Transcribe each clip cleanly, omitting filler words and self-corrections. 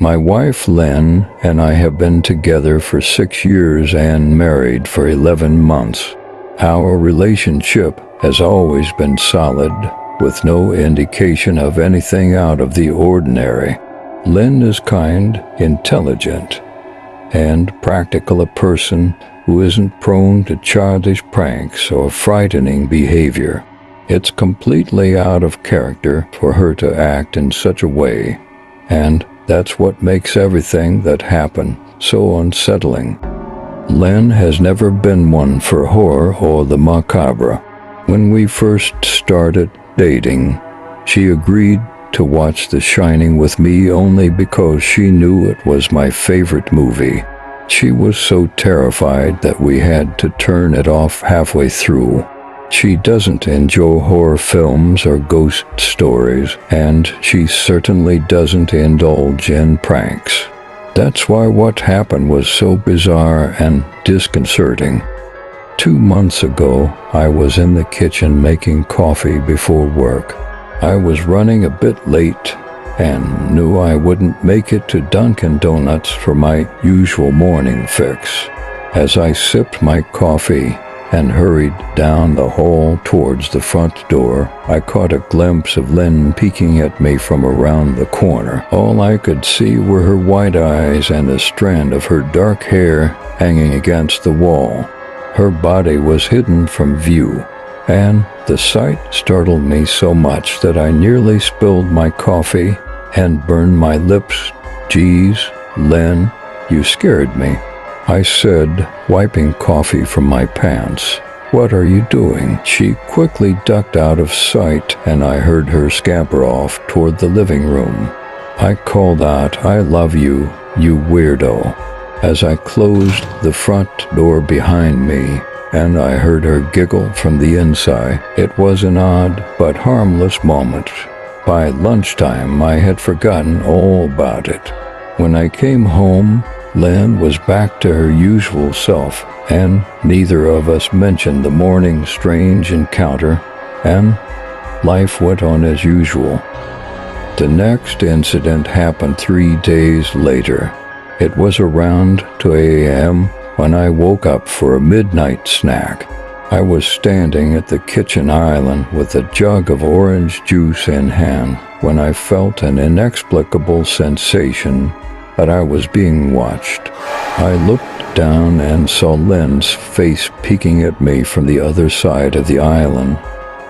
My wife Lynn and I have been together for 6 years and married for 11 months. Our relationship has always been solid, with no indication of anything out of the ordinary. Lynn is kind, intelligent, and practical, a person who isn't prone to childish pranks or frightening behavior. It's completely out of character for her to act in such a way, and that's what makes everything that happened so unsettling. Lynn has never been one for horror or the macabre. When we first started dating, she agreed to watch The Shining with me only because she knew it was my favorite movie. She was so terrified that we had to turn it off halfway through. She doesn't enjoy horror films or ghost stories, and she certainly doesn't indulge in pranks. That's why what happened was so bizarre and disconcerting. 2 months ago, I was in the kitchen making coffee before work. I was running a bit late and knew I wouldn't make it to Dunkin' Donuts for my usual morning fix. As I sipped my coffee and hurried down the hall towards the front door, I caught a glimpse of Lynn peeking at me from around the corner. All I could see were her white eyes and a strand of her dark hair hanging against the wall. Her body was hidden from view, and the sight startled me so much that I nearly spilled my coffee and burned my lips. "Geez, Lynn, you scared me," I said, wiping coffee from my pants. "What are you doing?" She quickly ducked out of sight, and I heard her scamper off toward the living room. I called out, "I love you, you weirdo," as I closed the front door behind me, and I heard her giggle from the inside. It was an odd but harmless moment. By lunchtime, I had forgotten all about it. When I came home, Lynn was back to her usual self, and neither of us mentioned the morning's strange encounter, and life went on as usual. The next incident happened 3 days later. It was around 2 a.m. when I woke up for a midnight snack. I was standing at the kitchen island with a jug of orange juice in hand when I felt an inexplicable sensation that I was being watched. I looked down and saw Lynn's face peeking at me from the other side of the island,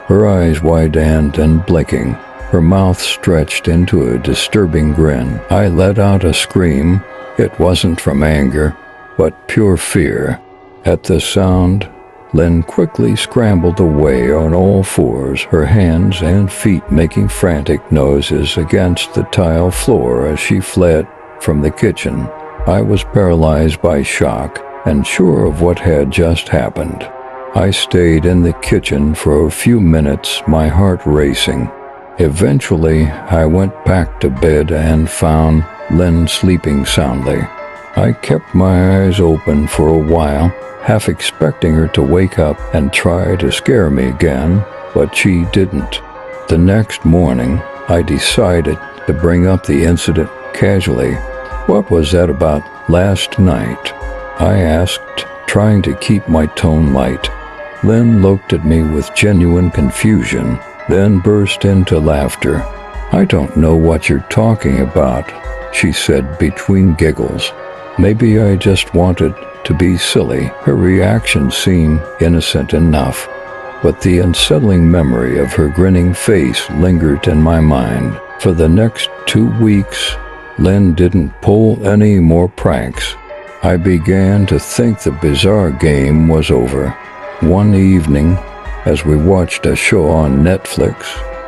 her eyes wide-eyed and blinking, her mouth stretched into a disturbing grin. I let out a scream. It wasn't from anger, but pure fear. At the sound, Lynn quickly scrambled away on all fours, her hands and feet making frantic noises against the tile floor as she fled from the kitchen. I was paralyzed by shock and sure of what had just happened. I stayed in the kitchen for a few minutes, my heart racing. Eventually, I went back to bed and found Lynn sleeping soundly. I kept my eyes open for a while, half expecting her to wake up and try to scare me again, but she didn't. The next morning, I decided to bring up the incident casually. "What was that about last night?" I asked, trying to keep my tone light. Lynn looked at me with genuine confusion, then burst into laughter. "I don't know what you're talking about," she said between giggles. "Maybe I just wanted to be silly." Her reaction seemed innocent enough, but the unsettling memory of her grinning face lingered in my mind. For the next 2 weeks, Lynn didn't pull any more pranks. I began to think the bizarre game was over. One evening, as we watched a show on Netflix,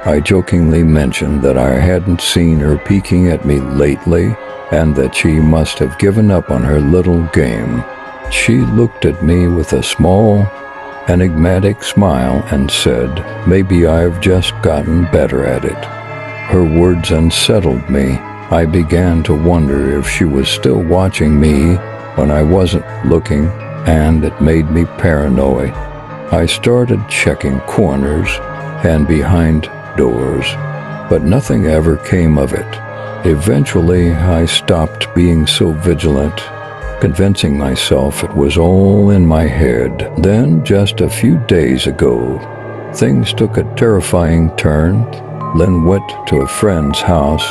I jokingly mentioned that I hadn't seen her peeking at me lately and that she must have given up on her little game. She looked at me with a small, enigmatic smile and said, "Maybe I've just gotten better at it." Her words unsettled me. I began to wonder if she was still watching me when I wasn't looking, and it made me paranoid. I started checking corners and behind doors, but nothing ever came of it. Eventually, I stopped being so vigilant, convincing myself it was all in my head. Then, just a few days ago, things took a terrifying turn. Lynn went to a friend's house,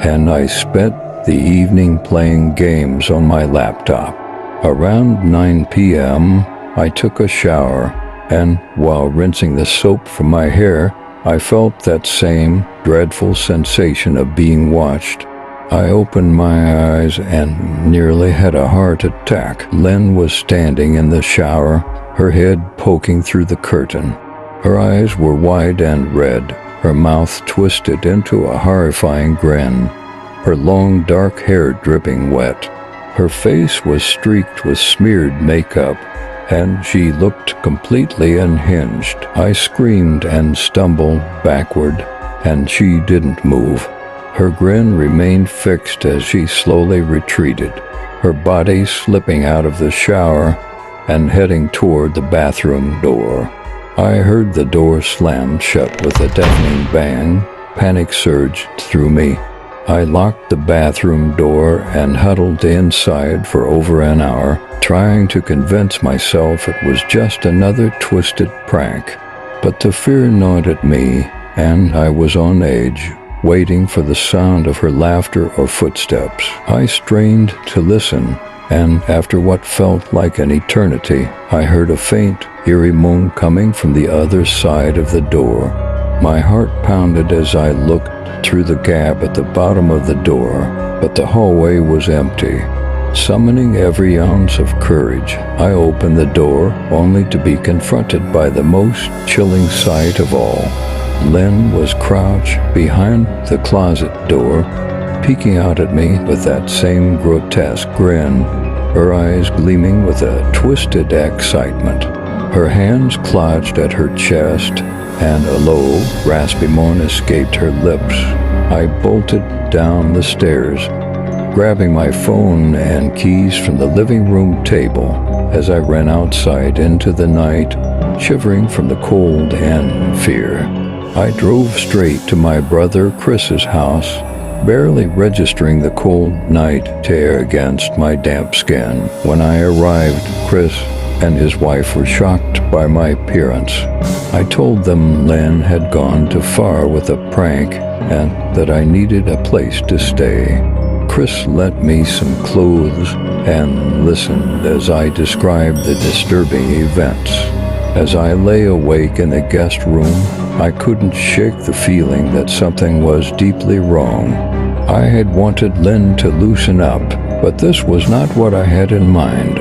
and I spent the evening playing games on my laptop. Around 9 p.m., I took a shower, and while rinsing the soap from my hair, I felt that same dreadful sensation of being watched. I opened my eyes and nearly had a heart attack. Lynn was standing in the shower, her head poking through the curtain. Her eyes were wide and red, her mouth twisted into a horrifying grin, her long dark hair dripping wet. Her face was streaked with smeared makeup, and she looked completely unhinged. I screamed and stumbled backward, and she didn't move. Her grin remained fixed as she slowly retreated, her body slipping out of the shower and heading toward the bathroom door. I heard the door slam shut with a deafening bang. Panic surged through me. I locked the bathroom door and huddled inside for over an hour, trying to convince myself it was just another twisted prank. But the fear gnawed at me, and I was on edge, waiting for the sound of her laughter or footsteps. I strained to listen, and after what felt like an eternity, I heard a faint, eerie moan coming from the other side of the door. My heart pounded as I looked through the gap at the bottom of the door, but the hallway was empty. Summoning every ounce of courage, I opened the door, only to be confronted by the most chilling sight of all. Lynn was crouched behind the closet door, peeking out at me with that same grotesque grin, her eyes gleaming with a twisted excitement. Her hands clutched at her chest, and a low, raspy moan escaped her lips. I bolted down the stairs, grabbing my phone and keys from the living room table as I ran outside into the night, shivering from the cold and fear. I drove straight to my brother Chris's house, barely registering the cold night air against my damp skin. When I arrived, Chris and his wife were shocked by my appearance. I told them Lynn had gone too far with a prank and that I needed a place to stay. Chris lent me some clothes and listened as I described the disturbing events. As I lay awake in the guest room, I couldn't shake the feeling that something was deeply wrong. I had wanted Lynn to loosen up, but this was not what I had in mind.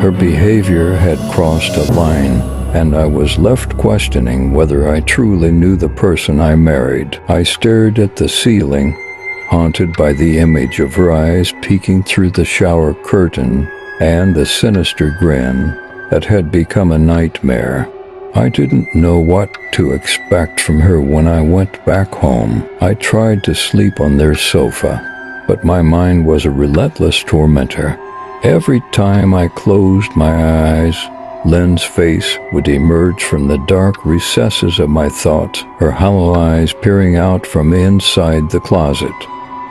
Her behavior had crossed a line, and I was left questioning whether I truly knew the person I married. I stared at the ceiling, haunted by the image of her eyes peeking through the shower curtain and the sinister grin that had become a nightmare. I didn't know what to expect from her when I went back home. I tried to sleep on their sofa, but my mind was a relentless tormentor. Every time I closed my eyes, Lynn's face would emerge from the dark recesses of my thoughts, her hollow eyes peering out from inside the closet.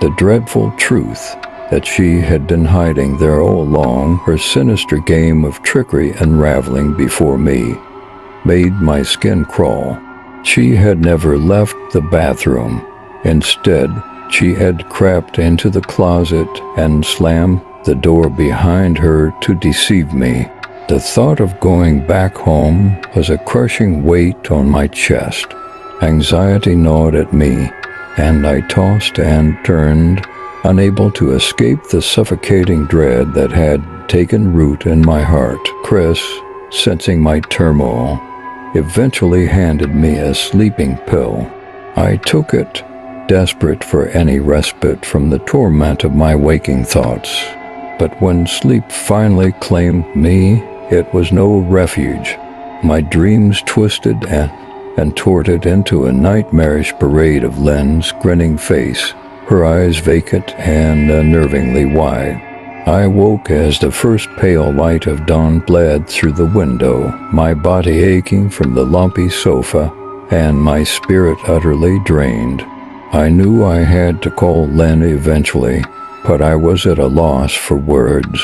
The dreadful truth that she had been hiding there all along, her sinister game of trickery unraveling before me, made my skin crawl. She had never left the bathroom. Instead, she had crept into the closet and slammed the door behind her to deceive me. The thought of going back home was a crushing weight on my chest. Anxiety gnawed at me, and I tossed and turned, unable to escape the suffocating dread that had taken root in my heart. Chris, sensing my turmoil, eventually handed me a sleeping pill. I took it, desperate for any respite from the torment of my waking thoughts. But when sleep finally claimed me, it was no refuge. My dreams twisted and contorted into a nightmarish parade of Lynn's grinning face, her eyes vacant and unnervingly wide. I woke as the first pale light of dawn bled through the window, my body aching from the lumpy sofa and my spirit utterly drained. I knew I had to call Len eventually, but I was at a loss for words.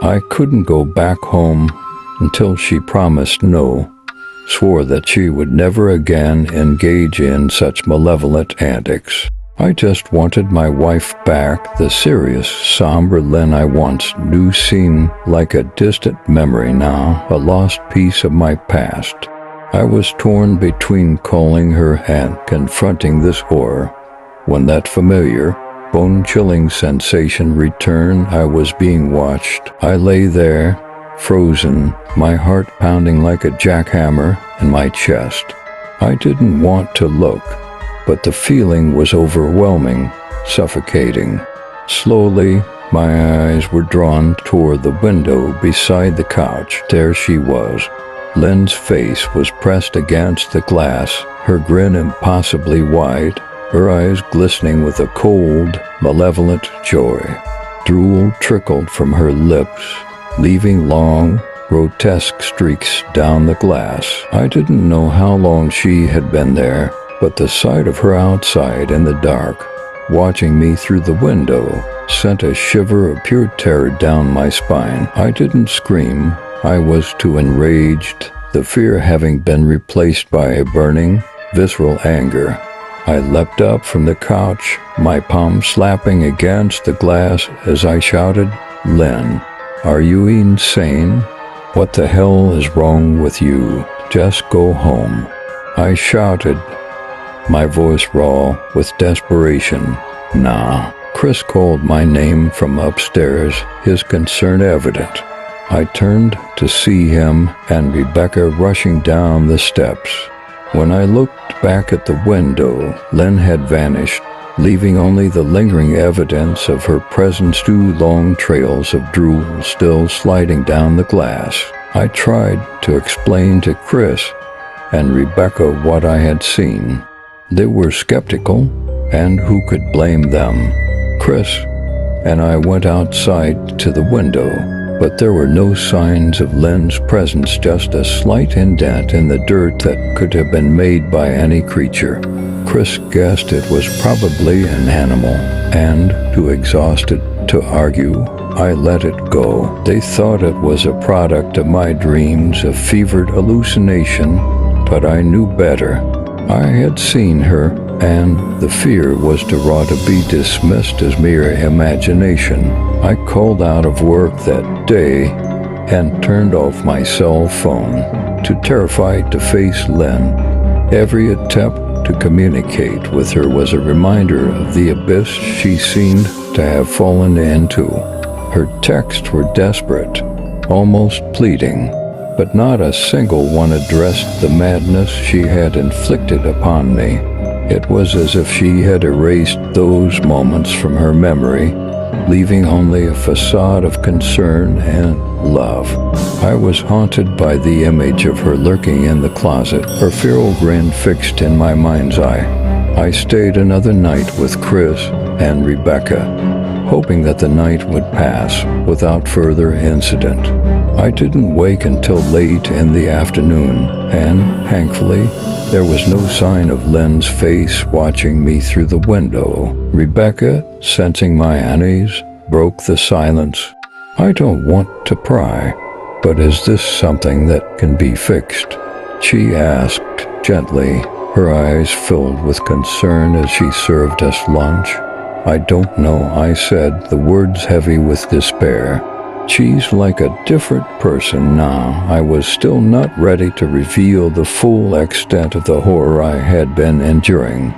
I couldn't go back home until she promised no, swore that she would never again engage in such malevolent antics. I just wanted my wife back. The serious, somber Len I once knew seemed like a distant memory now, a lost piece of my past. I was torn between calling her and confronting this horror. When that familiar, bone-chilling sensation returned, I was being watched. I lay there, frozen, my heart pounding like a jackhammer in my chest. I didn't want to look, but the feeling was overwhelming, suffocating. Slowly, my eyes were drawn toward the window beside the couch. There she was. Len's face was pressed against the glass, her grin impossibly wide, her eyes glistening with a cold, malevolent joy. Drool trickled from her lips, leaving long, grotesque streaks down the glass. I didn't know how long she had been there, but the sight of her outside in the dark, watching me through the window, sent a shiver of pure terror down my spine. I didn't scream. I was too enraged, the fear having been replaced by a burning, visceral anger. I leapt up from the couch, my palm slapping against the glass as I shouted, "Len, are you insane? What the hell is wrong with you? Just go home." I shouted, my voice raw with desperation. "Nah." Chris called my name from upstairs, his concern evident. I turned to see him and Rebecca rushing down the steps. When I looked back at the window, Len had vanished, leaving only the lingering evidence of her presence, two long trails of drool still sliding down the glass. I tried to explain to Chris and Rebecca what I had seen. They were skeptical, and who could blame them? Chris and I went outside to the window, but there were no signs of Len's presence, just a slight indent in the dirt that could have been made by any creature. Chris guessed it was probably an animal, and, too exhausted to argue, I let it go. They thought it was a product of my dreams, a fevered hallucination, but I knew better. I had seen her, and the fear was too raw to be dismissed as mere imagination. I called out of work that day and turned off my cell phone, too terrified to face Len. Every attempt to communicate with her was a reminder of the abyss she seemed to have fallen into. Her texts were desperate, almost pleading, but not a single one addressed the madness she had inflicted upon me. It was as if she had erased those moments from her memory, leaving only a facade of concern and love. I was haunted by the image of her lurking in the closet, her feral grin fixed in my mind's eye. I stayed another night with Chris and Rebecca, hoping that the night would pass without further incident. I didn't wake until late in the afternoon, and, thankfully, there was no sign of Len's face watching me through the window. Rebecca, sensing my unease, broke the silence. "I don't want to pry, but is this something that can be fixed?" she asked gently, her eyes filled with concern as she served us lunch. "I don't know," I said, the words heavy with despair. She's like a different person now. I was still not ready to reveal the full extent of the horror I had been enduring,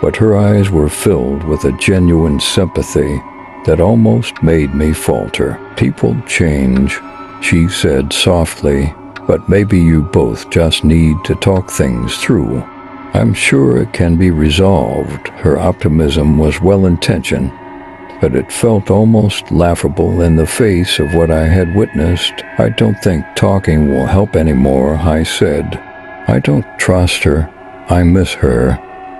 but her eyes were filled with a genuine sympathy that almost made me falter. "People change," she said softly, "but maybe you both just need to talk things through. I'm sure it can be resolved." Her optimism was well-intentioned, but it felt almost laughable in the face of what I had witnessed. "I don't think talking will help anymore," I said. "I don't trust her. I miss her,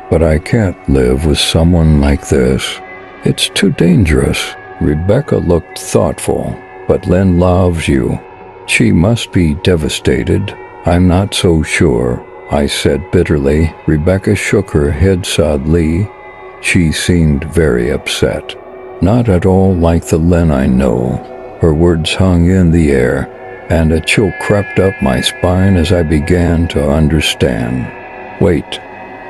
but I can't live with someone like this. It's too dangerous." Rebecca looked thoughtful. "But Len loves you. She must be devastated." "I'm not so sure," I said bitterly. Rebecca shook her head sadly. She seemed very upset. Not at all like the Len I know. Her words hung in the air, and a chill crept up my spine as I began to understand. Wait,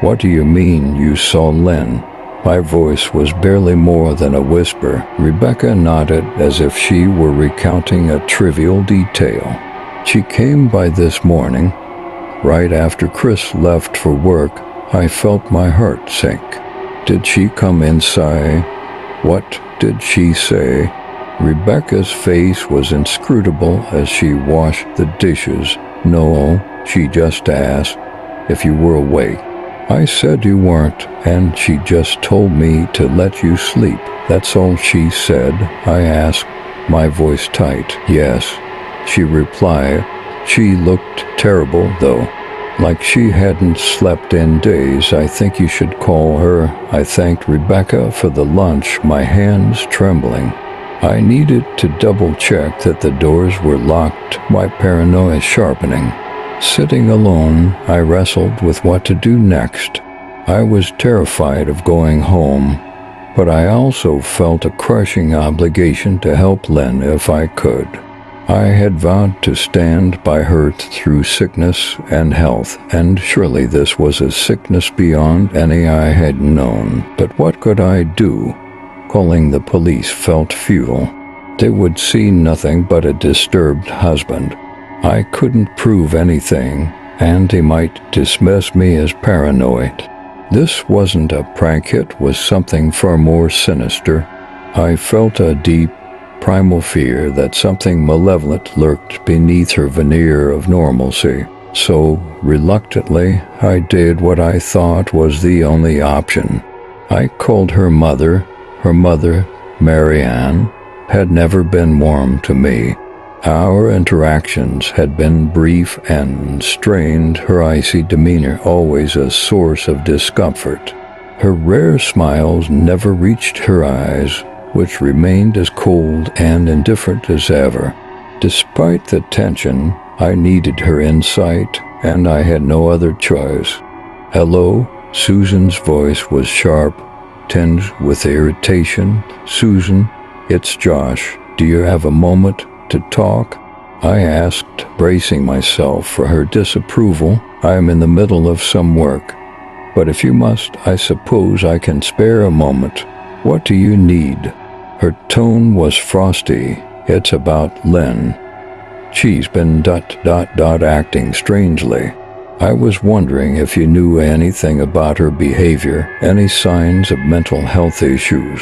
what do you mean you saw Len? My voice was barely more than a whisper. Rebecca nodded as if she were recounting a trivial detail. She came by this morning. Right after Chris left for work, I felt my heart sink. Did she come inside? What did she say? Rebecca's face was inscrutable as she washed the dishes. No, she just asked if you were awake. I said you weren't, and she just told me to let you sleep. That's all she said, I asked, my voice tight. Yes, she replied. She looked terrible, though. Like she hadn't slept in days. I think you should call her. I thanked Rebecca for the lunch, my hands trembling. I needed to double-check that the doors were locked, my paranoia sharpening. Sitting alone, I wrestled with what to do next. I was terrified of going home, but I also felt a crushing obligation to help Len if I could. I had vowed to stand by her through sickness and health, and surely this was a sickness beyond any I had known. But what could I do? Calling the police felt futile. They would see nothing but a disturbed husband. I couldn't prove anything, and they might dismiss me as paranoid. This wasn't a prank, it was something far more sinister. I felt a deep, primal fear that something malevolent lurked beneath her veneer of normalcy. So, reluctantly, I did what I thought was the only option. I called her mother. Her mother, Marianne, had never been warm to me. Our interactions had been brief and strained, her icy demeanor always a source of discomfort. Her rare smiles never reached her eyes, which remained as cold and indifferent as ever. Despite the tension, I needed her insight, and I had no other choice. Hello? Susan's voice was sharp, tinged with irritation. Susan, it's Josh. Do you have a moment to talk? I asked, bracing myself for her disapproval. I am in the middle of some work, but if you must, I suppose I can spare a moment. What do you need? Her tone was frosty. It's about Lynn. She's been acting strangely. I was wondering if you knew anything about her behavior, any signs of mental health issues.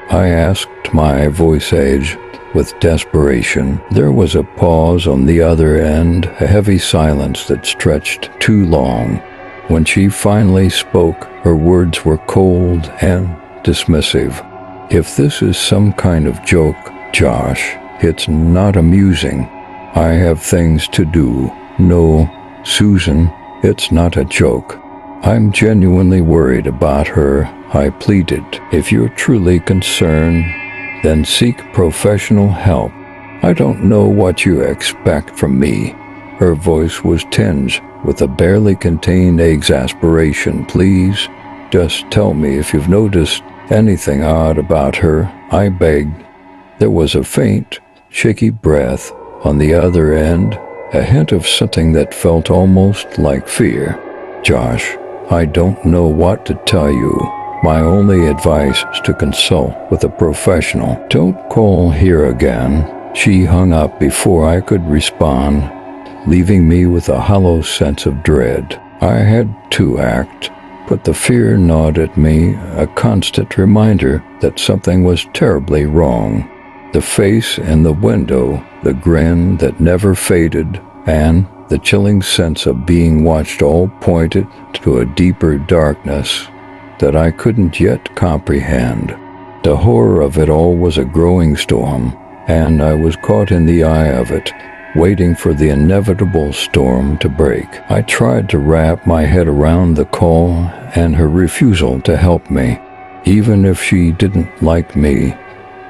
I asked, my voice edged with desperation. There was a pause on the other end, a heavy silence that stretched too long. When she finally spoke, her words were cold and dismissive. If this is some kind of joke, Josh, it's not amusing. I have things to do. No, Susan, it's not a joke. I'm genuinely worried about her, I pleaded. If you're truly concerned, then seek professional help. I don't know what you expect from me. Her voice was tinged with a barely contained exasperation. Please, just tell me if you've noticed anything odd about her, I begged. There was a faint, shaky breath on the other end, a hint of something that felt almost like fear. Josh, I don't know what to tell you. My only advice is to consult with a professional. Don't call here again. She hung up before I could respond, leaving me with a hollow sense of dread. I had to act, but the fear gnawed at me, a constant reminder that something was terribly wrong. The face in the window, the grin that never faded, and the chilling sense of being watched all pointed to a deeper darkness that I couldn't yet comprehend. The horror of it all was a growing storm, and I was caught in the eye of it, waiting for the inevitable storm to break. I tried to wrap my head around the call and her refusal to help me. Even if she didn't like me,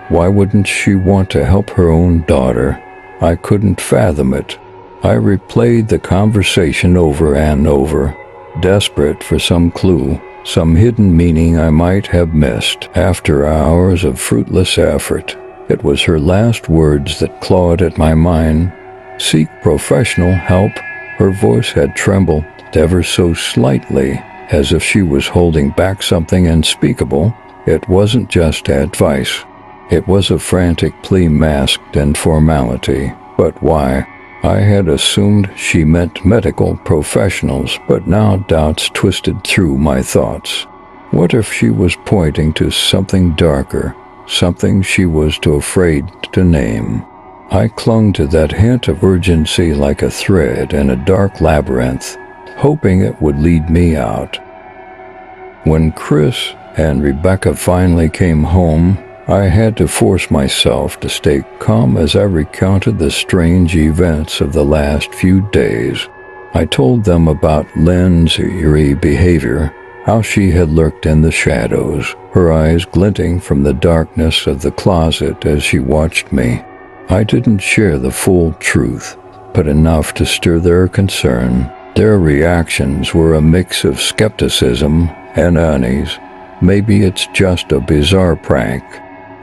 why wouldn't she want to help her own daughter? I couldn't fathom it. I replayed the conversation over and over, desperate for some clue, some hidden meaning I might have missed after hours of fruitless effort. It was her last words that clawed at my mind. Seek professional help. Her voice had trembled ever so slightly, as if she was holding back something unspeakable. It wasn't just advice. It was a frantic plea masked in formality. But why? I had assumed she meant medical professionals, but now doubts twisted through my thoughts. What if she was pointing to something darker, something she was too afraid to name? I clung to that hint of urgency like a thread in a dark labyrinth, hoping it would lead me out. When Chris and Rebecca finally came home, I had to force myself to stay calm as I recounted the strange events of the last few days. I told them about Lynn's eerie behavior, how she had lurked in the shadows, her eyes glinting from the darkness of the closet as she watched me. I didn't share the full truth, but enough to stir their concern. Their reactions were a mix of skepticism and unease. Maybe it's just a bizarre prank,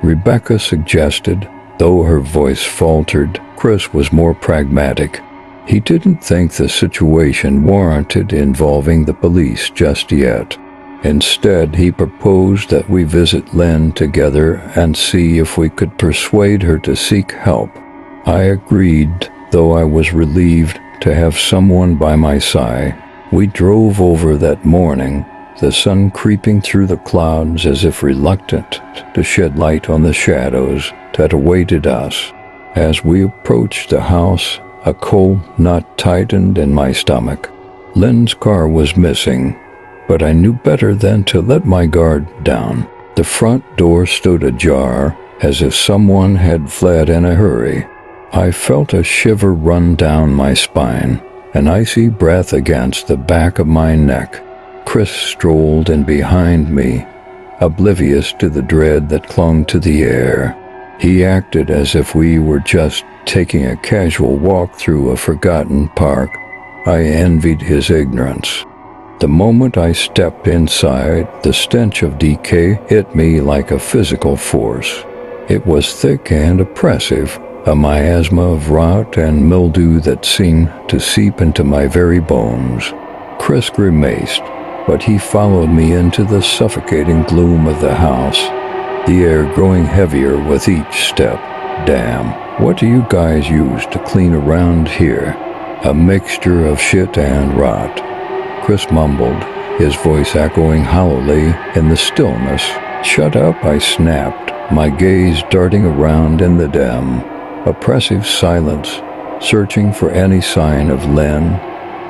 Rebecca suggested, though her voice faltered. Chris was more pragmatic. He didn't think the situation warranted involving the police just yet. Instead, he proposed that we visit Lynn together and see if we could persuade her to seek help. I agreed, though I was relieved to have someone by my side. We drove over that morning, the sun creeping through the clouds as if reluctant to shed light on the shadows that awaited us. As we approached the house, a cold knot tightened in my stomach. Lynn's car was missing, but I knew better than to let my guard down. The front door stood ajar, as if someone had fled in a hurry. I felt a shiver run down my spine, an icy breath against the back of my neck. Chris strolled in behind me, oblivious to the dread that clung to the air. He acted as if we were just taking a casual walk through a forgotten park. I envied his ignorance. The moment I stepped inside, the stench of decay hit me like a physical force. It was thick and oppressive, a miasma of rot and mildew that seemed to seep into my very bones. Chris grimaced, but he followed me into the suffocating gloom of the house, the air growing heavier with each step. Damn, what do you guys use to clean around here? A mixture of shit and rot, Chris mumbled, his voice echoing hollowly in the stillness. Shut up, I snapped, my gaze darting around in the dim, oppressive silence, searching for any sign of Lynn.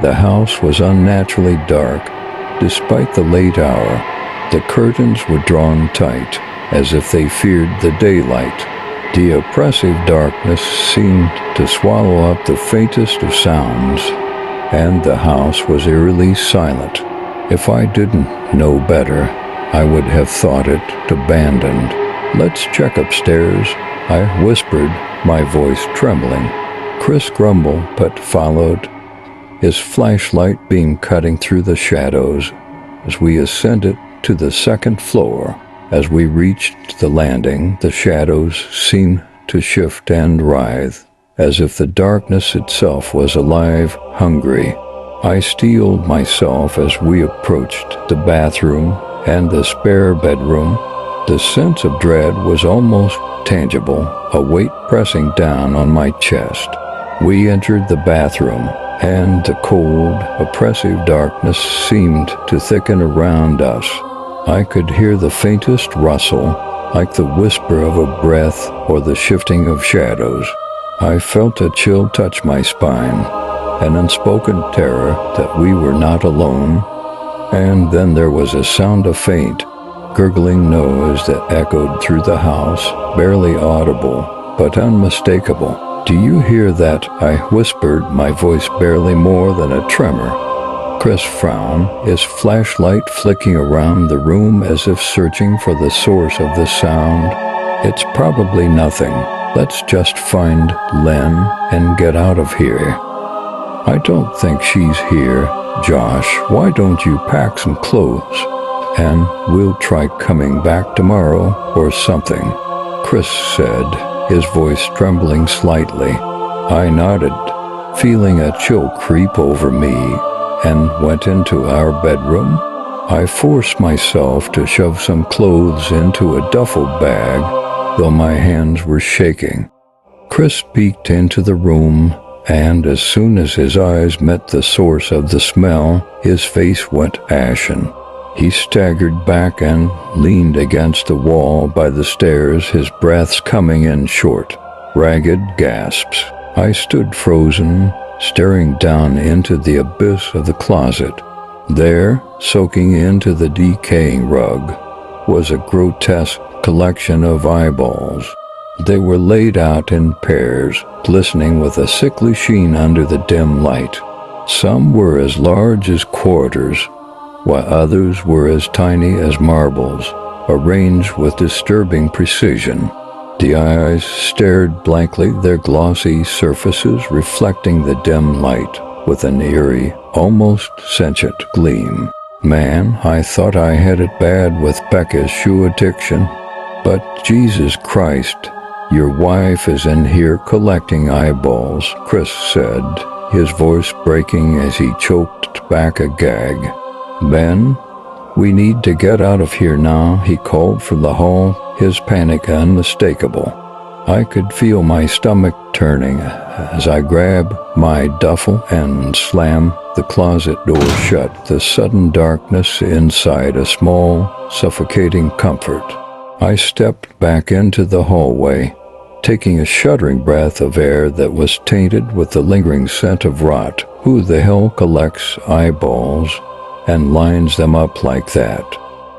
The house was unnaturally dark. Despite the late hour, the curtains were drawn tight, as if they feared the daylight. The oppressive darkness seemed to swallow up the faintest of sounds, and the house was eerily silent. If I didn't know better, I would have thought it abandoned. Let's check upstairs, I whispered, my voice trembling. Chris grumbled but followed, his flashlight beam cutting through the shadows as we ascended to the second floor. As we reached the landing, the shadows seemed to shift and writhe, as if the darkness itself was alive, hungry. I steeled myself as we approached the bathroom and the spare bedroom. The sense of dread was almost tangible, a weight pressing down on my chest. We entered the bathroom, and the cold, oppressive darkness seemed to thicken around us. I could hear the faintest rustle, like the whisper of a breath or the shifting of shadows. I felt a chill touch my spine, an unspoken terror that we were not alone. And then there was a sound of faint, gurgling noise that echoed through the house, barely audible, but unmistakable. Do you hear that? I whispered, my voice barely more than a tremor. Chris frowned, his flashlight flicking around the room as if searching for the source of the sound. It's probably nothing. Let's just find Lynn and get out of here. I don't think she's here. Josh, why don't you pack some clothes? and we'll try coming back tomorrow or something," Chris said, his voice trembling slightly. I nodded, feeling a chill creep over me, and went into our bedroom. I forced myself to shove some clothes into a duffel bag, though my hands were shaking. Chris peeked into the room, and as soon as his eyes met the source of the smell, his face went ashen. He staggered back and leaned against the wall by the stairs, his breaths coming in short, ragged gasps. I stood frozen, staring down into the abyss of the closet. There, soaking into the decaying rug, was a grotesque collection of eyeballs. They were laid out in pairs, glistening with a sickly sheen under the dim light. Some were as large as quarters, while others were as tiny as marbles, arranged with disturbing precision. The eyes stared blankly, their glossy surfaces reflecting the dim light with an eerie, almost sentient gleam. Man, I thought I had it bad with Becca's shoe addiction. But Jesus Christ, your wife is in here collecting eyeballs, Chris said, his voice breaking as he choked back a gag. Ben, we need to get out of here now, he called from the hall, his panic unmistakable. I could feel my stomach turning as I grabbed my duffel and slammed the closet door shut, the sudden darkness inside a small, suffocating comfort. I stepped back into the hallway, taking a shuddering breath of air that was tainted with the lingering scent of rot. Who the hell collects eyeballs and lines them up like that?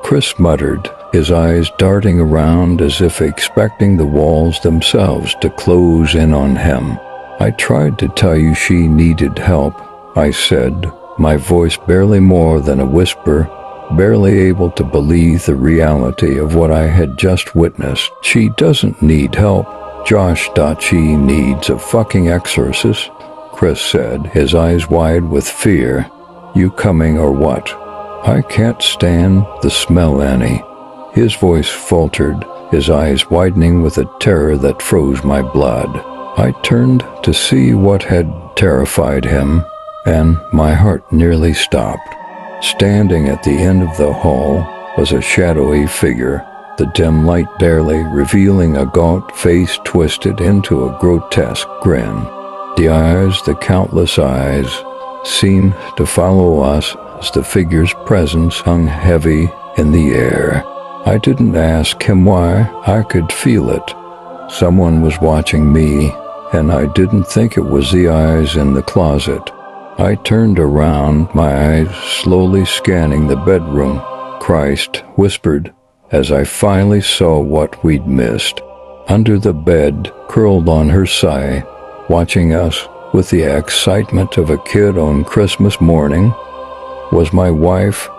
Chris muttered, his eyes darting around as if expecting the walls themselves to close in on him. I tried to tell you she needed help, I said, my voice barely more than a whisper, barely able to believe the reality of what I had just witnessed. She doesn't need help. Josh thought she needs a fucking exorcist, Chris said, his eyes wide with fear. You coming or what? I can't stand the smell, Annie. His voice faltered, his eyes widening with a terror that froze my blood. I turned to see what had terrified him, and my heart nearly stopped. Standing at the end of the hall was a shadowy figure, the dim light barely revealing a gaunt face twisted into a grotesque grin. The eyes, the countless eyes, seemed to follow us as the figure's presence hung heavy in the air. I didn't ask him why, I could feel it. Someone was watching me, and I didn't think it was the eyes in the closet. I turned around, my eyes slowly scanning the bedroom. Christ, whispered, as I finally saw what we'd missed. Under the bed, curled on her side, watching us with the excitement of a kid on Christmas morning, was my wife.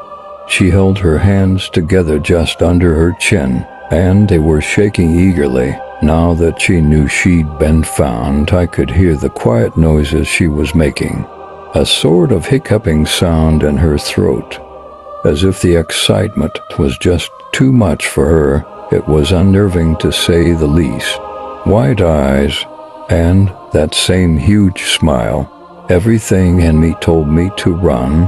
She held her hands together just under her chin, and they were shaking eagerly. Now that she knew she'd been found, I could hear the quiet noises she was making, a sort of hiccuping sound in her throat, as if the excitement was just too much for her. It was unnerving to say the least. Wide eyes, and that same huge smile. Everything in me told me to run,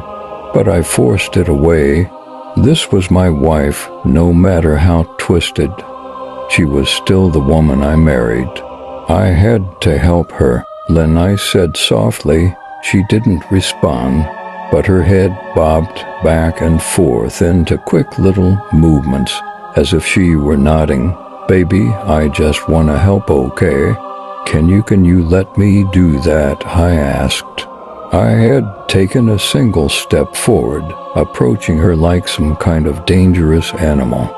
but I forced it away. This was my wife, no matter how twisted. She was still the woman I married. I had to help her, Lynn, I said softly. She didn't respond, but her head bobbed back and forth into quick little movements, as if she were nodding. Baby, I just want to help, okay? Can you let me do that? I asked. I had taken a single step forward, approaching her like some kind of dangerous animal.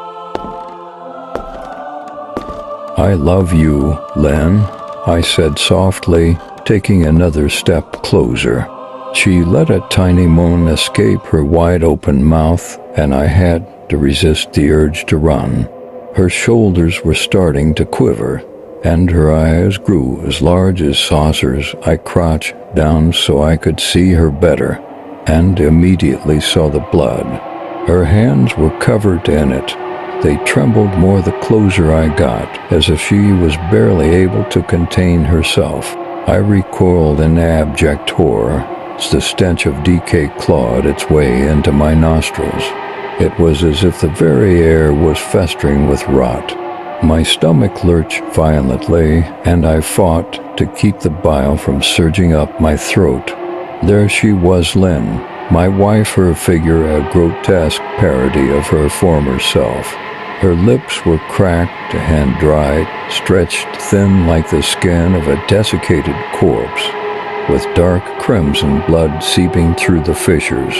I love you, Len, I said softly, taking another step closer. She let a tiny moan escape her wide-open mouth, and I had to resist the urge to run. Her shoulders were starting to quiver, and her eyes grew as large as saucers. I crouched down so I could see her better, and immediately saw the blood. Her hands were covered in it. They trembled more the closer I got, as if she was barely able to contain herself. I recoiled in abject horror as the stench of decay clawed its way into my nostrils. It was as if the very air was festering with rot. My stomach lurched violently, and I fought to keep the bile from surging up my throat. There she was, Lynn, my wife, her figure a grotesque parody of her former self. Her lips were cracked and dried, stretched thin like the skin of a desiccated corpse, with dark crimson blood seeping through the fissures.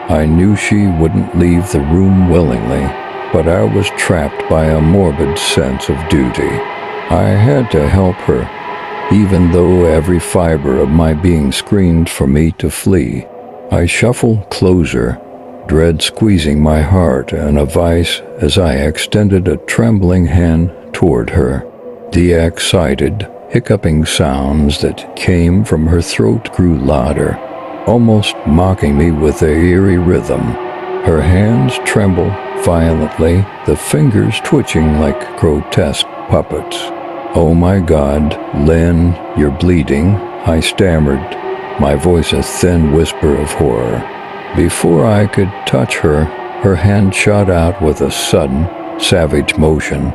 I knew she wouldn't leave the room willingly, but I was trapped by a morbid sense of duty. I had to help her, even though every fiber of my being screamed for me to flee. I shuffled closer, dread squeezing my heart in a vice as I extended a trembling hand toward her. The excited, hiccuping sounds that came from her throat grew louder, almost mocking me with their eerie rhythm. Her hands trembled violently, the fingers twitching like grotesque puppets. "Oh my God, Lynn, you're bleeding," I stammered, my voice a thin whisper of horror. Before I could touch her, her hand shot out with a sudden, savage motion.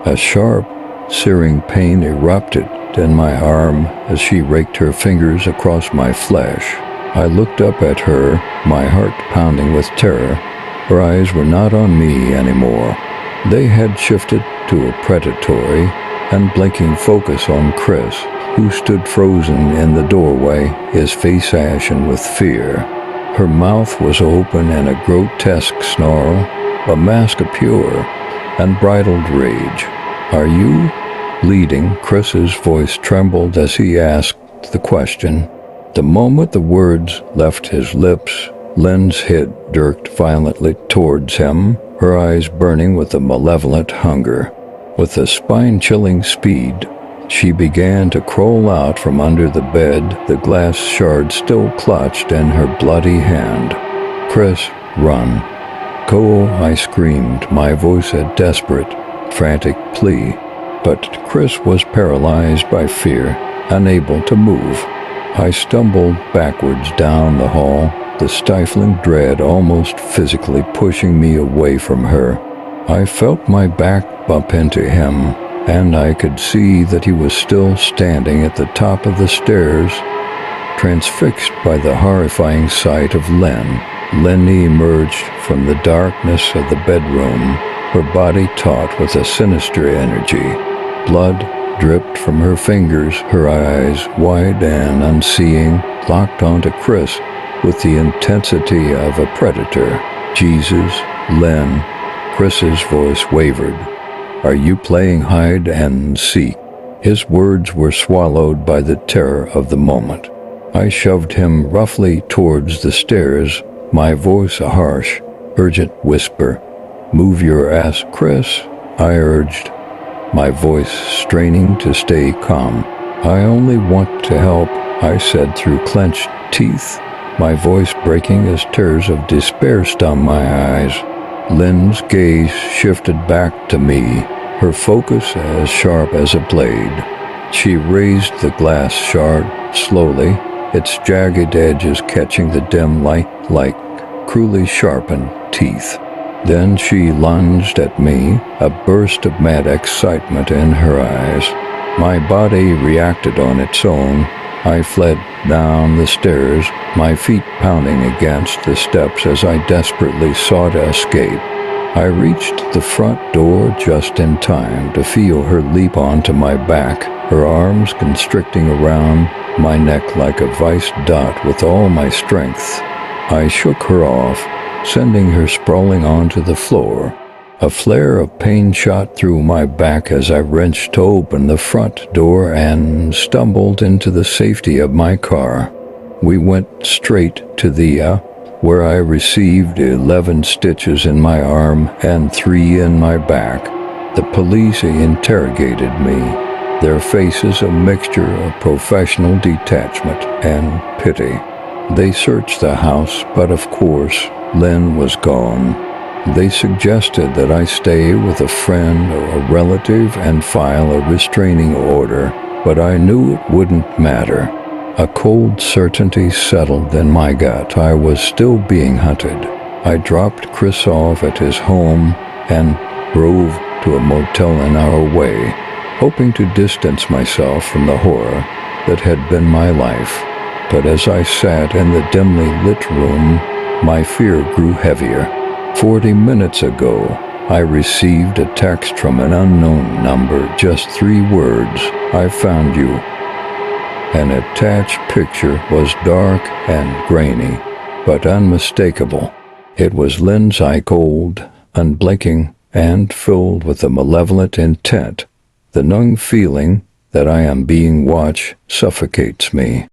A sharp, searing pain erupted in my arm as she raked her fingers across my flesh. I looked up at her, my heart pounding with terror. Her eyes were not on me anymore. They had shifted to a predatory and blinking focus on Chris, who stood frozen in the doorway, his face ashen with fear. Her mouth was open in a grotesque snarl, a mask of pure, unbridled rage. "Are you bleeding?" Chris's voice trembled as he asked the question. The moment the words left his lips, Lynn's head jerked violently towards him, her eyes burning with a malevolent hunger. With a spine-chilling speed, she began to crawl out from under the bed, the glass shard still clutched in her bloody hand. "Chris, run." "Go," I screamed, my voice a desperate, frantic plea. But Chris was paralyzed by fear, unable to move. I stumbled backwards down the hall, the stifling dread almost physically pushing me away from her. I felt my back bump into him, and I could see that he was still standing at the top of the stairs, transfixed by the horrifying sight of Lynn. Lynn emerged from the darkness of the bedroom, her body taut with a sinister energy. Blood dripped from her fingers, her eyes, wide and unseeing, locked onto Chris with the intensity of a predator. "Jesus, Lynn," Chris's voice wavered. "Are you playing hide and seek?" His words were swallowed by the terror of the moment. I shoved him roughly towards the stairs, my voice a harsh, urgent whisper. "Move your ass, Chris," I urged, my voice straining to stay calm. "I only want to help," I said through clenched teeth, my voice breaking as tears of despair stung my eyes. Lynn's gaze shifted back to me, her focus as sharp as a blade. She raised the glass shard slowly, its jagged edges catching the dim light like cruelly sharpened teeth. Then she lunged at me, a burst of mad excitement in her eyes. My body reacted on its own. I fled down the stairs, my feet pounding against the steps as I desperately sought to escape. I reached the front door just in time to feel her leap onto my back, her arms constricting around my neck like a vice dot with all my strength. I shook her off, sending her sprawling onto the floor. A flare of pain shot through my back as I wrenched open the front door and stumbled into the safety of my car. We went straight to the where I received 11 stitches in my arm and 3 in my back. The police interrogated me, their faces a mixture of professional detachment and pity. They searched the house, but of course, Lynn was gone. They suggested that I stay with a friend or a relative and file a restraining order, but I knew it wouldn't matter. A cold certainty settled in my gut. I was still being hunted. I dropped Chris off at his home and drove to a motel an hour away, hoping to distance myself from the horror that had been my life. But as I sat in the dimly lit room, my fear grew heavier. 40 minutes ago, I received a text from an unknown number, just 3 words: "I found you." An attached picture was dark and grainy, but unmistakable. It was Lynn's eye, cold, unblinking, and filled with a malevolent intent. The numbing feeling that I am being watched suffocates me.